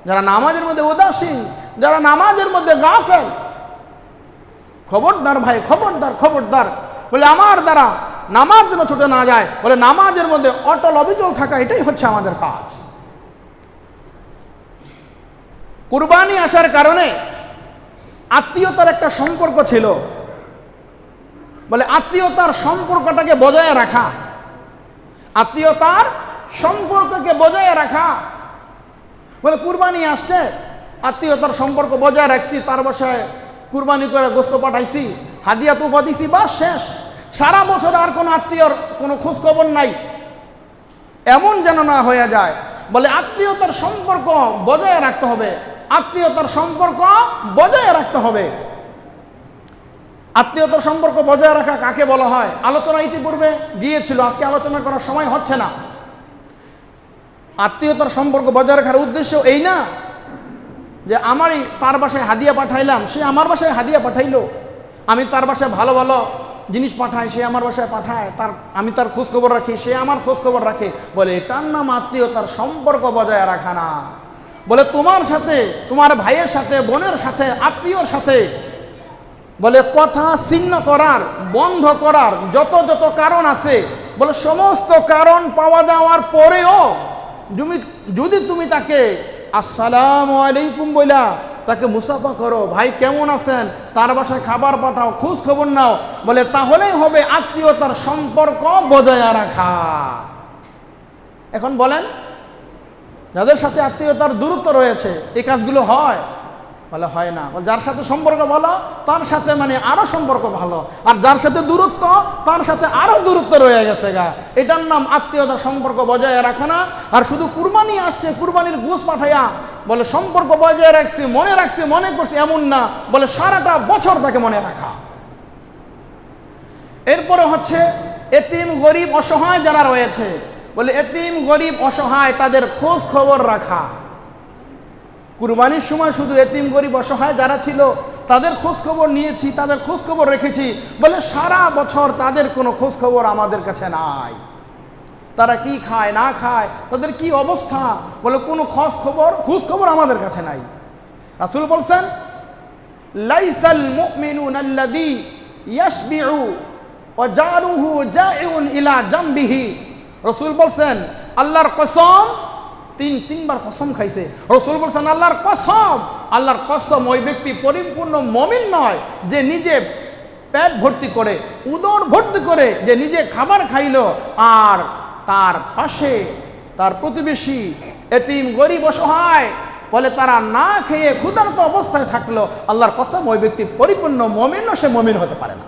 যারা নামাজের মধ্যে উদাসীন, যারা নামাজের মধ্যে গাফেল। খবরদার ভাই, খবরদার খবরদার, বলে আমার দ্বারা নামাজ যেন ছুটে না যায়, বলে নামাজের মধ্যে অটল অবিচল থাকা, এটাই হচ্ছে আমাদের কাজ। কুরবানি আসার কারণে আত্মীয়তার একটা সম্পর্ক ছিল, বলে আত্মীয়তার সম্পর্কটাকে বজায় রাখা, আত্মীয়তার সম্পর্ককে বজায় রাখা। বলে কুরবানি আসছে, আত্মীয়তার সম্পর্ক বজায় রাখছি, তার বাসায় কুরবানি করে গোস্ত পাঠাইছি, হাদিয়া তোফা দিছি, বাস শেষ। সারা বছর আর কোনো আত্মীয়র কোনো খোঁজ খবর নাই, এমন যেন না হয়ে যায়। বলে আত্মীয়তার সম্পর্ক বজায় রাখতে হবে, আত্মীয়তার সম্পর্ক বজায় রাখতে হবে। আত্মীয়তার সম্পর্ক বজায় রাখা কাকে বলা হয়? আলোচনা ইতিপূর্বে গিয়েছিল, আজকে আলোচনা করার সময় হচ্ছে না। আত্মীয়তার সম্পর্ক বজায় রাখার উদ্দেশ্য এই না যে আমারই তার বাসায় হাদিয়া পাঠাইলাম, সে আমার বাসায় হাদিয়া পাঠাইলো, আমি তার বাসায় ভালো ভালো জিনিস পাঠাই, সে আমার বাসায় পাঠায়, আমি তার খোঁজখবর রাখি, সে আমার খোঁজখবর রাখে। বলে এটার নাম আত্মীয়তার সম্পর্ক বজায় রাখা না। বলে তোমার সাথে, তোমার ভাইয়ের সাথে, বোনের সাথে, আত্মীয়র সাথে বলে কথা ছিন্ন করার, বন্ধ করার যত যত কারণ আছে, বলে সমস্ত কারণ পাওয়া যাওয়ার পরেও যদি তুমি তাকে আসসালামু আলাইকুম বইলা তাকে মুসাফা করো, ভাই কেমন আছেন, তার বাসায় খাবার পাঠাও, খোঁজ খবর নাও, বলে তাহলেই হবে আত্মীয়তার সম্পর্ক বজায় রাখা। এখন বলেন, যাদের সাথে আত্মীয়তার দূরত্ব রয়েছে এই কাজগুলো হয়? বলে হয় না। যার সাথে সম্পর্ক ভালো তার সাথে মানে আরো সম্পর্ক ভালো, আর যার সাথে দূরত্ব তার সাথে আরো দূরত্ব রয়ে গেছে গা। এটার নাম আত্মীয়তার সম্পর্ক বজায় রাখা না। আর শুধু কুরবানি আসছে, কুরবানির গোশ পাঠাইয়া বলে সম্পর্ক বজায় রাখছি, মনে করছি এমন না, বলে সারাটা বছর তাকে মনে রাখা। এরপরে হচ্ছে এতিম গরিব অসহায় যারা রয়েছে, বলে এতিম গরিব অসহায় তাদের খোঁজ খবর রাখা। কুরবানির সময় শুধু এতিম গরিব অসহায় যারা ছিল তাদের খোঁজ খবর নিয়েছি, তাদের খোঁজ খবর রেখেছি, বলে সারা বছর তাদের কোনো খোঁজ খবর আমাদের কাছে নাই। তারা কি খায় না খায়, তাদের কি অবস্থা, বলে কোনো খোঁজ খবর আমাদের কাছে নাই। রাসূল বলছেন, লাইসাল মুমিনুনা আল্লাযী ইয়াশবিউ ওয়া জারুহু জাইউন ইলা জামবিহি। রাসূল বলছেন, আল্লাহর কসম, তিনবার কসম খাইছে। রাসূল বলছেন, আল্লাহর কসম, ওই ব্যক্তি পরিপূর্ণ মুমিন নয় যে নিজে পেট ভর্তি করে, উদর ভর্তি করে যে নিজে খাবার খাইলো, আর তার পাশে তার প্রতিবেশী এতিম গরিব অসহায় বলে তারা না খেয়ে ক্ষুধার্ত অবস্থায় থাকলো, আল্লাহর কসম ওই ব্যক্তি পরিপূর্ণ মুমিন, সে মুমিন হতে পারে না।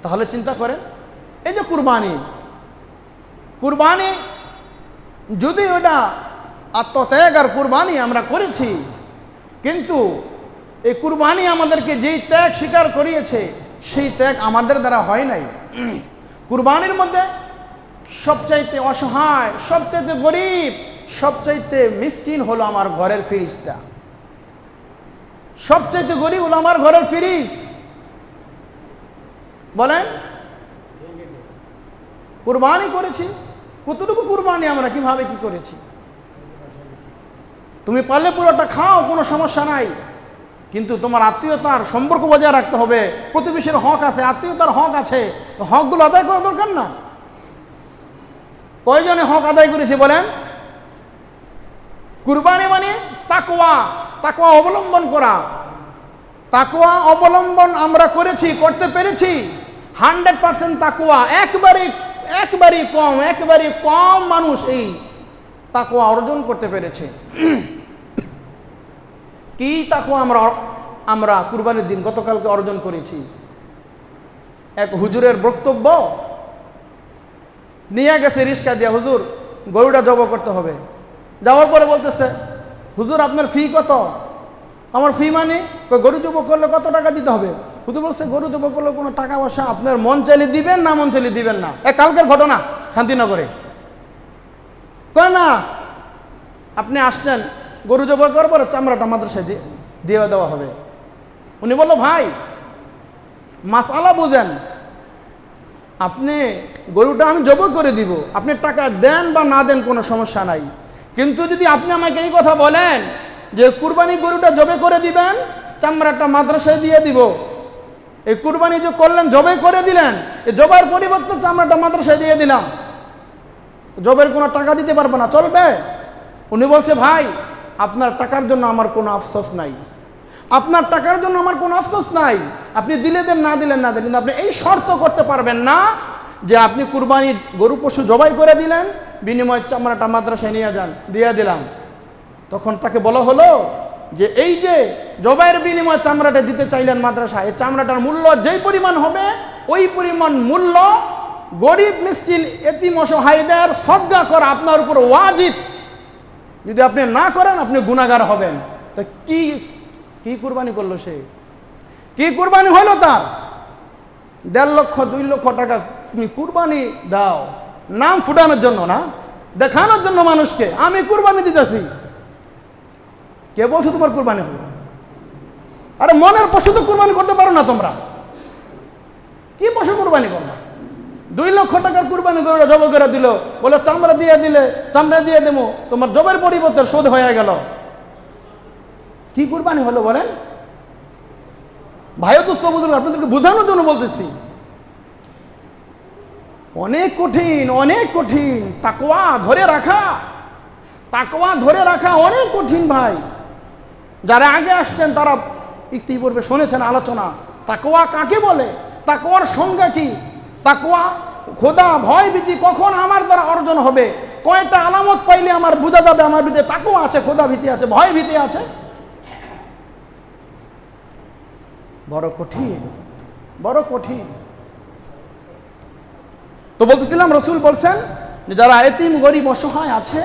তাহলে চিন্তা করেন, এই যে কুরবানি যদি ওটা আত্মত্যাগ আর কুরবানি আমরা করেছি, কিন্তু এই কুরবানি আমাদেরকে যেই ত্যাগ স্বীকার করিয়েছে সেই ত্যাগ আমাদের দ্বারা হয় নাই। কুরবানির মধ্যে সবচাইতে অসহায়, সবচাইতে গরিব, সবচাইতে মিসকিন হলো আমার ঘরের ফিরিজটা। সবচাইতে গরিব হলো আমার ঘরের ফিরিজ। বলেন, কুরবানি করেছি, কতটুকু কুরবানি আমরা কিভাবে কি করেছি? তুমি পারলে পুরোটা খাও, কোনো সমস্যা নাই, কিন্তু তোমার আত্মীয়তার সম্পর্ক বজায় রাখতে হবে। প্রতিবেশীর হক আছে, আত্মীয়তার হক আছে, হকগুলো আদায় করা দরকার না? কয়জনে হক আদায় করেছে বলেন? কুরবানি মানে তাকওয়া অবলম্বন করা। তাকওয়া অবলম্বন আমরা করেছি, করতে পেরেছি 100% তাকওয়া। একবারে কম মানুষ এই তাকওয়া অর্জন করতে পেরেছে। কি তাকওয়া আমরা কুরবানির দিন গতকালকে অর্জন করেছি? এক হুজুরের বক্তব্য নিয়ে গেছে রিস্কা দিয়ে, হুজুর গরুটা জবাই করতে হবে। যাওয়ার পরে বলতেছে, হুজুর আপনার ফি কত? আমার ফি মানে গরু জবাই করলে কত টাকা দিতে হবে? হুজুর বলছে, গরু জবাই করলে কোনো টাকা পয়সা আপনার মন চাইলে দিবেন, না মন চাইলে দিবেন না। কালকের ঘটনা শান্তিনগরে। কয় না, আপনি আসছেন, গরু জবাই করার পরে চামড়াটা মাদ্রাসায় দিয়ে দেওয়া হবে। উনি বলল, ভাই মাসআলা বুঝেন, আপনি গরুটা আমি জবাই করে দিব, আপনি টাকা দেন বা না দেন কোনো সমস্যা নাই, কিন্তু যদি আপনি আমাকে এই কথা বলেন যে কুরবানি গরুটা জবাই করে দিবেন, চামড়াটা মাদ্রাসায় দিয়ে দিব, এই কুরবানি যে করলেন জবাই করে দিলেন, এই জবাইয়ের পরিবর্তে চামড়াটা মাদ্রাসায় দিয়ে দিলাম, জবাইয়ের কোনো টাকা দিতে পারবো না, চলবে? উনি বলছে, ভাই আপনার টাকার জন্য আমার কোনো আফসোস নাই, আপনার টাকার জন্য আমার কোনো আফসোস নাই, আপনি দিলে দেন, না দিলেন না দেন, কিন্তু আপনি এই শর্ত করতে পারবেন না যে আপনি কুরবানি গরু পশু জবাই করে দিলেন, বিনিময়ে চামড়াটা মাদ্রাসায় নিয়ে যান, দিয়ে দিলাম। তখন তাকে বলা হলো যে এই যে জবাইয়ের বিনিময়ে চামড়াটা দিতে চাইলেন মাদ্রাসায়, এই চামড়াটার মূল্য যেই পরিমাণ হবে ওই পরিমাণ মূল্য গরিব মিসকিন এতিম অসহায়দের সদকা করা আপনার উপর ওয়াজিব। যদি আপনি না করেন আপনি গুনাহগার হবেন। তো কি কুরবানি করলো সে? কি কুরবানি হলো তার? 1.5 লক্ষ 2 লক্ষ টাকা তুমি কুরবানি দাও নাম ফুটানোর জন্য না, দেখানোর জন্য মানুষকে আমি কুরবানি দিতেছি। কে বলছো তোমার কুরবানি হবে? আরে মনের পশু তো কুরবানি করতে পারো না তোমরা, কি পশু কুরবানি করবা? 2 লক্ষ টাকার কুরবানি করে জব করে দিল, বলে চামড়া দিয়ে দিলে চামড়া দিয়ে দেবো, তোমার জবের পরিবর্তে শোধ হয়ে গেল। কি কুরবানি হলো বলেন? ভাই দুস্থ বুজুর্গ, আপনাদেরকে বোঝানোর জন্য বলতেছি, অনেক কঠিন, অনেক কঠিন। তাকওয়া ধরে রাখা, তাকওয়া ধরে রাখা অনেক কঠিন ভাই। যারা আগে আসছেন তারা ইতিপূর্বে শুনেছেন আলোচনা। তাকওয়া কাকে বলে? তাকওয়ার সংজ্ঞা কি? তাকওয়া খোদা ভয় ভীতি কখন আমার দ্বারা অর্জন হবে, কয়টা আলামত পাইলে আমার বোঝা যাবে আমার ভিতরে তাকওয়া আছে, খোদা ভীতি আছে, ভয় ভীতি আছে। বড় কঠিন, বড় কঠিন। তো বলতেছিলাম, রসুল বলছেন যে যারা এতিম গরিব অসহায় আছে,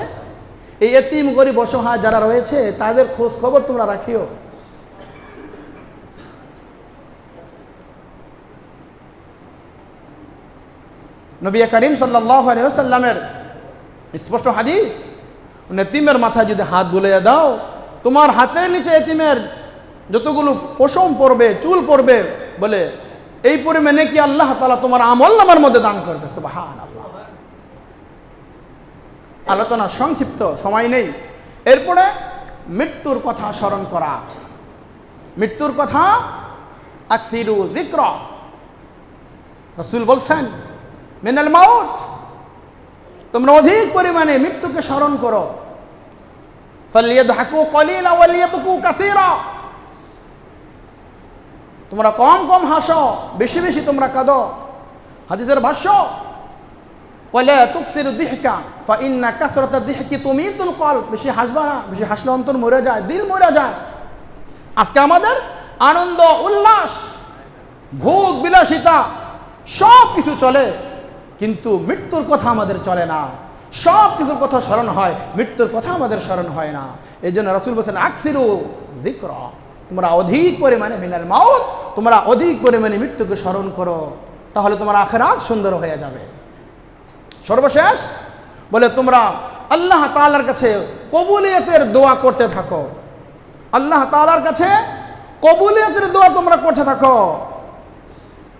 এই এতিম গরিব অসহায় যারা রয়েছে তাদের খোঁজ খবর তোমরা রাখিও। নবী করিম সাল্লাল্লাহু আলাইহি ওয়াসাল্লামের স্পষ্ট হাদিস, এতিমের মাথায় যদি হাত বুলিয়ে দাও, তোমার হাতের নিচে এতিমের যতগুলো পশম পড়বে, চুল পড়বে, বলে এই পরিমাণে কি আল্লাহ তাআলা তোমার আমলনামার মধ্যে দান করবে। সুবহানাল্লাহ। আলোচনা সংক্ষিপ্ত, সময় নেই। এরপরে মৃত্যুর কথা স্মরণ করা, মৃত্যুর কথা। আকসিরু যিকরা, রাসূল বলছেন মিনাল মাউত, তোমরা অধিক পরিমাণে মৃত্যুকে স্মরণ করো। ফালিয়াদহাকু কলিলা ওয়ালিয়াবকু কাসীরা, তোমরা কম কম হাসো, বেশি বেশি তোমরা কাঁদো। হাদিসের ভাষ্য, ওয়ালা তুকসিরু দিহকা ফাইন্না কাসরাতাদ দিহকি তুমিতুল কলব, বেশি হাসবা না, বেশি হাসলে অন্তর মরে যায়, দিল মরে যায়। আজকে আমাদের আনন্দ উল্লাস ভোগ বিলাসিতা সব কিছু চলে, কিন্তু মৃত্যুর কথা আমাদের চলে না। সব কিছুর কথা স্মরণ হয়, মৃত্যুর কথা আমাদের স্মরণ হয় না। এই জন্য রাসূল বলেছেন আকসিরু যিকরা, তোমরা অধিক পরিমাণে মিনাল মাউত, তোমরা অধিক পরিমাণে মৃত্যুকে স্মরণ করো, তাহলে তোমার আখিরাত সুন্দর হয়ে যাবে। সর্বশেষ বলে তোমরা আল্লাহ তাআলার কাছে কবুলিয়তের দোয়া করতে থাকো। আল্লাহ তাআলার কাছে কবুলিয়তের দোয়া তোমরা করতে থাকো।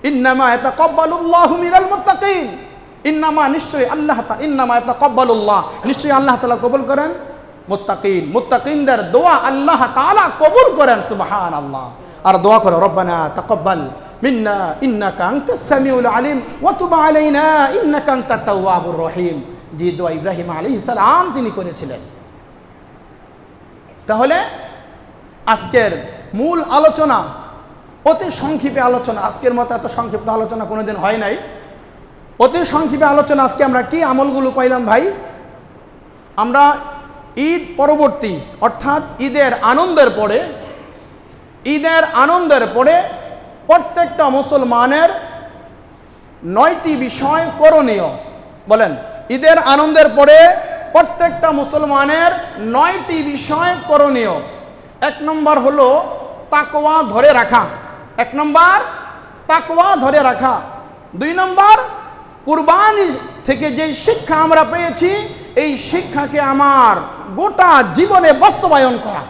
ইন্নামা ইয়াতাকাব্বালুল্লাহু মিনাল মুত্তাকিন, ইন্নামা নিশ্চয়ই আল্লাহ তাআলা, ইন্নামা ইয়াতাকাব্বালুল্লাহ নিশ্চয়ই আল্লাহ তাআলা কবুল করেন মুত্তাকিন, মুত্তাকিনদের দোয়া আল্লাহ তাআলা কবুল করেন। সুবহানাল্লাহ। আর দোয়া করো, রব্বানা তাকাব্বাল মিন্না ইন্নাকা আনতাস সামিউল আলিম ওয়া তুব আলাইনা ইন্নাকা আনতাত তাওয়াবুর রহিম, যে দোয়া ইব্রাহিম আলাইহিস সালাম তিনি করেছিলেন। তাহলে আজকের মূল আলোচনা অতি সংক্ষেপে আলোচনা, আজকের মতো এত সংক্ষিপ্ত আলোচনা কোনোদিন হয় নাই। অতি সংক্ষেপে আলোচনা। আজকে আমরা কি আমলগুলো পাইলাম ভাই? আমরা ঈদ পরবর্তী অর্থাৎ ঈদের আনন্দের পরে, ঈদের আনন্দের পরে প্রত্যেকটা মুসলমানের 9টি বিষয় করণীয়। বলেন, ঈদের আনন্দের পরে প্রত্যেকটা মুসলমানের 9টি বিষয় করণীয়। 1 নম্বর হলো তাকওয়া ধরে রাখা। 1 নম্বর তাকওয়া ধরে রাখা। 2 নম্বর কুরবানি থেকে যে শিক্ষা আমরা পেয়েছি, এই শিক্ষাকে আমার গোটা জীবনে বাস্তবায়ন করা।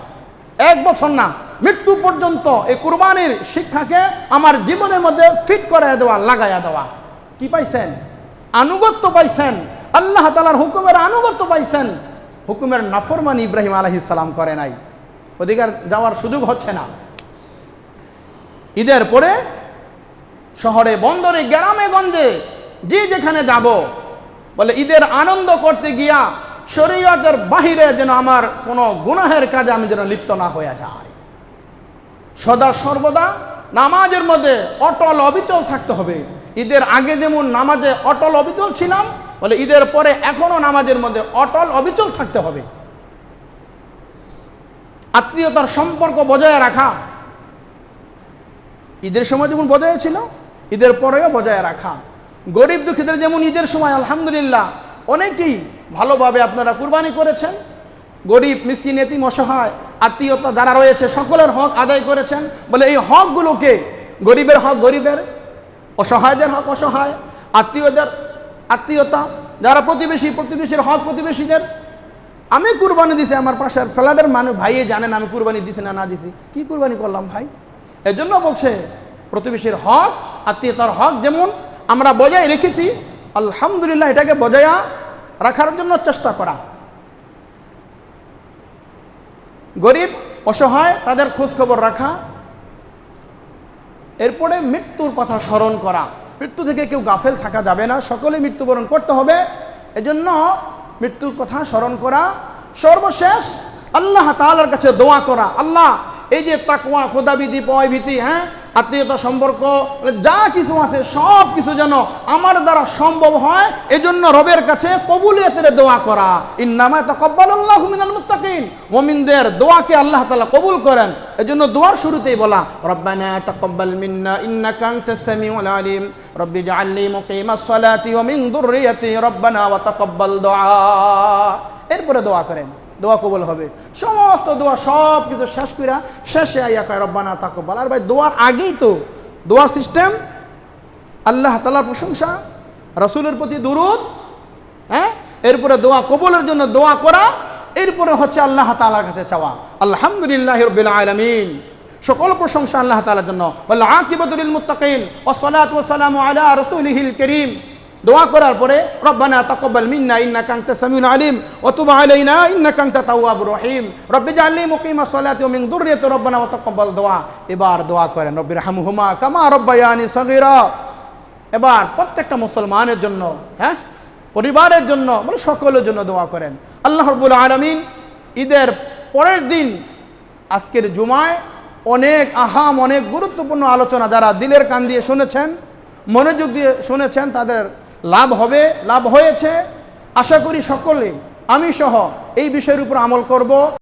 1 বছর না, মৃত্যু পর্যন্ত এই কুরবানির শিক্ষাকে আমার জীবনের মধ্যে ফিট করে দেওয়া, লাগাইয়া দেওয়া। কি পাইছেন? আনুগত্য পাইছেন, আল্লাহ তাআলার হুকুমের আনুগত্য পাইছেন। হুকুমের নাফরমানি ইব্রাহিম আলাইহিস সালাম করে নাই, অধিকার যাওয়ার সুযোগ হচ্ছে না। ঈদের পরে শহরে বন্দরে গ্রামে গঞ্জে যে যেখানে যাব, বলে ঈদের আনন্দ করতে গিয়া শরীয়তের বাহিরে যেন আমার কোনো গুনাহের কাজে আমি যেন লিপ্ত না হয়ে যাই। সদা সর্বদা নামাজের মধ্যে অটল অবিচল থাকতে হবে। ঈদের আগে যেমন নামাজে অটল অবিচল ছিলাম, বলে ঈদের পরে এখনো নামাজের মধ্যে অটল অবিচল থাকতে হবে। আত্মীয়তার সম্পর্ক বজায় রাখা, ঈদের সময় যেমন বজায় ছিল, ঈদের পরেও বজায় রাখা। গরিব দুঃখীদের যেমন ঈদের সময় আলহামদুলিল্লাহ অনেকেই ভালোভাবে আপনারা কুরবানি করেছেন, গরিব মিসকিন এতিম অসহায় আত্মীয়তা যারা রয়েছে সকলের হক আদায় করেছেন। বলে এই হকগুলোকে, গরিবের হক গরিবের, অসহায়দের হক অসহায়, আত্মীয়দের আত্মীয়তা, যারা প্রতিবেশীর হক প্রতিবেশীদের। আমি কুরবানি দিছি, আমার পাশের ফ্ল্যাটের মানুষ ভাইয়ে জানেন আমি কুরবানি দিছি না দিছি, কি কুরবানি করলাম ভাই? এজন্য বলছে প্রতিবেশীর হক, আত্মীয়তার হক যেমন আমরা বজায় রেখেছি, আলহামদুলিল্লাহ এটাকে বজায় রাখার জন্য চেষ্টা করা। গরিব অসহায় তাদের খোঁজ খবর রাখা। এরপরে মৃত্যুর কথা স্মরণ করা। মৃত্যু থেকে কেউ গাফেল থাকা যাবে না, সকলে মৃত্যুবরণ করতে হবে। এজন্য মৃত্যুর কথা স্মরণ করা। সর্বশেষ আল্লাহ তাআলার কাছে দোয়া করা, আল্লাহ এই যে তাকওয়া, খোদাবিধি, ভয়ভীতি, আত্মীয়তা সম্পর্ক যা কিছু আছে সব কিছু যেন আমার দ্বারা সম্ভব হয়, এজন্য রবের কাছে কবুলিয়তের দোয়া করা। ইন্নামা তাকাব্বালাল্লাহু মিনাল মুত্তাকিন, মুমিনদের দোয়াকে আল্লাহ তাআলা কবুল করেন। এজন্য দোয়ার শুরুতেই বলা, রব্বানা তাকাব্বাল মিন্না ইন্নাকা আনতাস সামিউল আলিম, রব্বি জাআলনি মুকিমাস সালাতি ওয়া মিন যুররিয়াতি রব্বানা ওয়া তাকাব্বাল দুআ। এরপরে দোয়া করেন, দোয়া কবুল হবে। সমস্ত দোয়া সব কিছু শেষ কইরা শেষে আইয়া কয় রব্বানা তাকাব্বাল। আর ভাই দোয়ার আগেই তো দোয়ার সিস্টেম, আল্লাহ তাআলার প্রশংসা, রাসূলের প্রতি দুরূদ, এরপরে দোয়া কবুলের জন্য দোয়া করা, এরপরে হচ্ছে আল্লাহ তাআলার কাছে চাওয়া। আলহামদুলিল্লাহি রাব্বিল আলামিন, সকল প্রশংসা আল্লাহ তাআলার জন্য। ওয়াল আকিবাতু লিল মুত্তাকিন ওয়াস সালাতু ওয়াস সালামু আলা রাসূলিহিল কারীম। দোয়া করার পরে রব্বানা তাকাব্বাল মিন্না ইন্নাকা আনতাস সামিউল আলিম ওয়া তুব আলাইনা ইন্নাকা আনতাত তাওয়াবুর রহিম, রব্বি জাআলনি মুকিমাস সালাতি ওয়া মিন যুররিয়াতি রব্বানা ওয়া তাকাব্বাল দুআ। এবার দোয়া করেন রব্বিরহামহুমা কামা রাব্বায়ানি সগীরা। এবার প্রত্যেকটা মুসলমানের জন্য, পরিবারের জন্য, মানে সকলের জন্য দোয়া করেন। আল্লাহ রাব্বুল আলামিন ঈদের পরের দিন আজকের জুমায় অনেক গুরুত্বপূর্ণ আলোচনা যারা দিলের কান দিয়ে শুনেছেন, মনোযোগ দিয়ে শুনেছেন, তাদের লাভ হয়েছে। আশা করি সকলে, আমি সহ এই বিষয়ের উপর আমল করব।